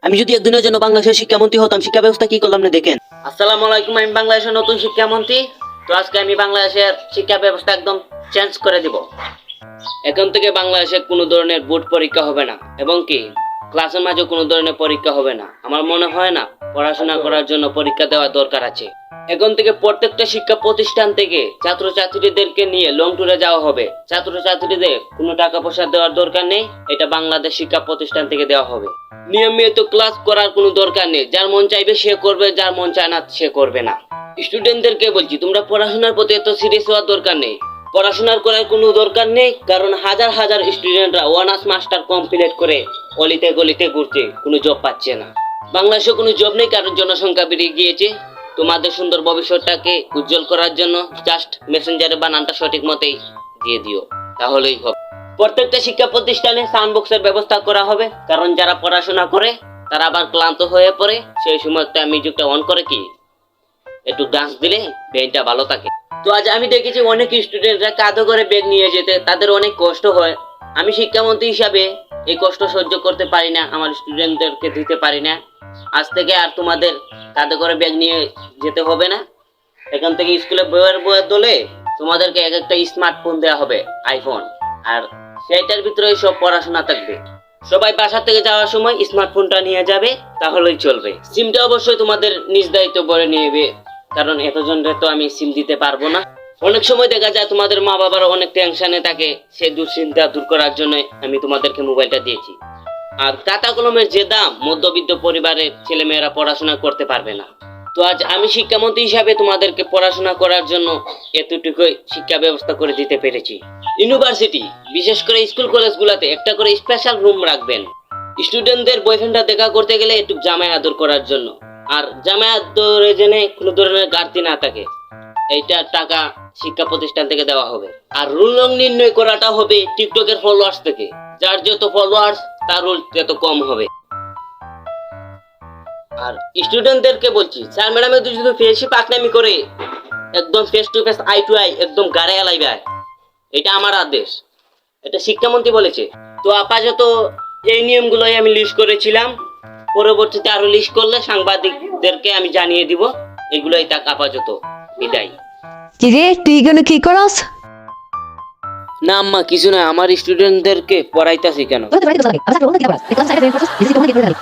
আমি যদি একদিনের জন্য বাংলাদেশের শিক্ষামন্ত্রী হতাম, শিক্ষা ব্যবস্থা কি করলাম না দেখেন। আসসালামু আলাইকুম, আমি বাংলাদেশের নতুন শিক্ষামন্ত্রী। তো আজকে আমি বাংলাদেশের শিক্ষা ব্যবস্থা একদম চেঞ্জ করে দিব। এখন থেকে বাংলাদেশে কোনো ধরনের বোর্ড পরীক্ষা হবে না, এবং কি ক্লাসের মাঝে কোনো ধরনের পরীক্ষা হবে না। আমার মনে হয় না পড়াশোনা করার জন্য পরীক্ষা দেওয়া দরকার আছে। এখন থেকে প্রত্যেকটা শিক্ষা প্রতিষ্ঠান থেকে ছাত্রছাত্রীদেরকে নিয়ে লং ট্যুরে যাওয়া হবে। ছাত্রছাত্রীদের কোনো টাকা পয়সা দেওয়ার দরকার নেই, এটা বাংলাদেশ শিক্ষা প্রতিষ্ঠান থেকে দেওয়া হবে। নিয়মিত ক্লাস করার কোনো দরকার নেই, যার মন চাইবে সে করবে, যার মন চায় না সে করবে না। স্টুডেন্টদেরকে বলছি, তোমরা পড়াশোনার প্রতি এত সিরিয়াস হওয়ার দরকার নেই। পড়াশোনার করার কোনো দরকার নেই, কারণ হাজার হাজার স্টুডেন্টরা অনার্স মাস্টার কমপ্লিট করে অলিতে গলিতে ঘুরছে, কোনো জব পাচ্ছে না। বাংলাদেশে কোনো জব নেই, কারণ জনসংখ্যা বেড়ে গিয়েছে। তোমাদের সুন্দর ভবিষ্যৎটাকে উজ্জ্বল করার জন্য জাস্ট মেসেঞ্জারে বানানটা সঠিক মতেই দিয়ে দিও, তাহলেই হবে। প্রত্যেকটা শিক্ষা প্রতিষ্ঠানে সাউন্ড বক্সের ব্যবস্থা করা হবে, কারণ যারা পড়াশোনা করে তারা আবার ক্লান্ত হয়ে পড়ে, সেই সময় একটা মিউজিকটা অন করে কি একটু ডান্স দিলে ব্রেনটা ভালো থাকে। তো আজ আমি দেখেছি অনেক স্টুডেন্টরা কাঁধে করে ব্যাগ নিয়ে যেতে তাদের অনেক কষ্ট হয়। আমি শিক্ষামন্ত্রী হিসাবে এই কষ্ট সহ্য করতে পারি না, আমার স্টুডেন্টদেরকে দিতে পারি না। আজ থেকে আর তোমাদের কাঁধে করে ব্যাগ নিয়ে যেতে হবে না। এখান থেকে স্কুলে বইয়ের দলে তোমাদেরকে এক একটা স্মার্টফোন দেওয়া হবে, আইফোন, আর সেটার ভিতরে সব পড়াশোনা থাকবে। সবাই বাসা থেকে যাওয়ার সময় স্মার্টফোনটা নিয়ে যাবে, তাহলেই চলবে। সিমটা অবশ্যই তোমাদের নিজ দায়িত্ব করে নিবে, কারণ এতজনরে তো আমি সিম দিতে পারবো না। অনেক সময় দেখা যায় তোমাদের মা বাবার অনেক টেনশনে থাকে, সেই দুশ্চিন্তা দূর করার জন্য আমি তোমাদেরকে মোবাইলটা দিয়েছি। আর খাতা কলমের যে দাম, মধ্যবিত্ত পরিবারের ছেলেমেয়েরা পড়াশোনা করতে পারবে না। তো আজ আমি শিক্ষামন্ত্রী হিসাবে তোমাদেরকে পড়াশোনা করার জন্য এতটুকুই শিক্ষা ব্যবস্থা করে দিতে পেরেছি। ইউনিভার্সিটি, বিশেষ করে স্কুল কলেজগুলোতে একটা করে স্পেশাল রুম রাখবেন। স্টুডেন্টদের বয়ফ্রেন্ডরা দেখা করতে গেলে একটু জামাই আদর করার জন্য, আর জামাই আদরে যেন কোনো ধরনের ঘাটতি না থাকে, এইটা টাকা শিক্ষা প্রতিষ্ঠান থেকে দেওয়া হবে। আর রুল রং নির্ণয় করাটা হবে টিকটকের ফলোয়ার্স থেকে, যার যত ফলোয়ার্স তার রুল তত কম হবে। আর স্টুডেন্টদেরকে বলছি, স্যার ম্যাডামের যদি ফেসি পাকনামি করে একদম face to face eye to eye একদম গাড়ে আলাইবে, এটা আমার আদেশ, এটা শিক্ষামন্ত্রী বলেছে। তো আপাতত এই নিয়মগুলোই আমি লিস্ট করেছিলাম, পরবর্তীতে আরো লিস্ট করলে সাংবাদিকদেরকে আমি জানিয়ে দিব। এগুলোই তাক আপাতত বিদায়। কি রে, তুই এখানে কি করস? না আম্মা, কিছু না, আমার স্টুডেন্টদেরকে পড়াইতাছি। কেন? তুই তো বাড়িতে বসে থাকি। আমি স্যার বলতে কি পড়াস? এই ক্লাস সাইডে বের করছিস, ডিসি কোন দিকে করে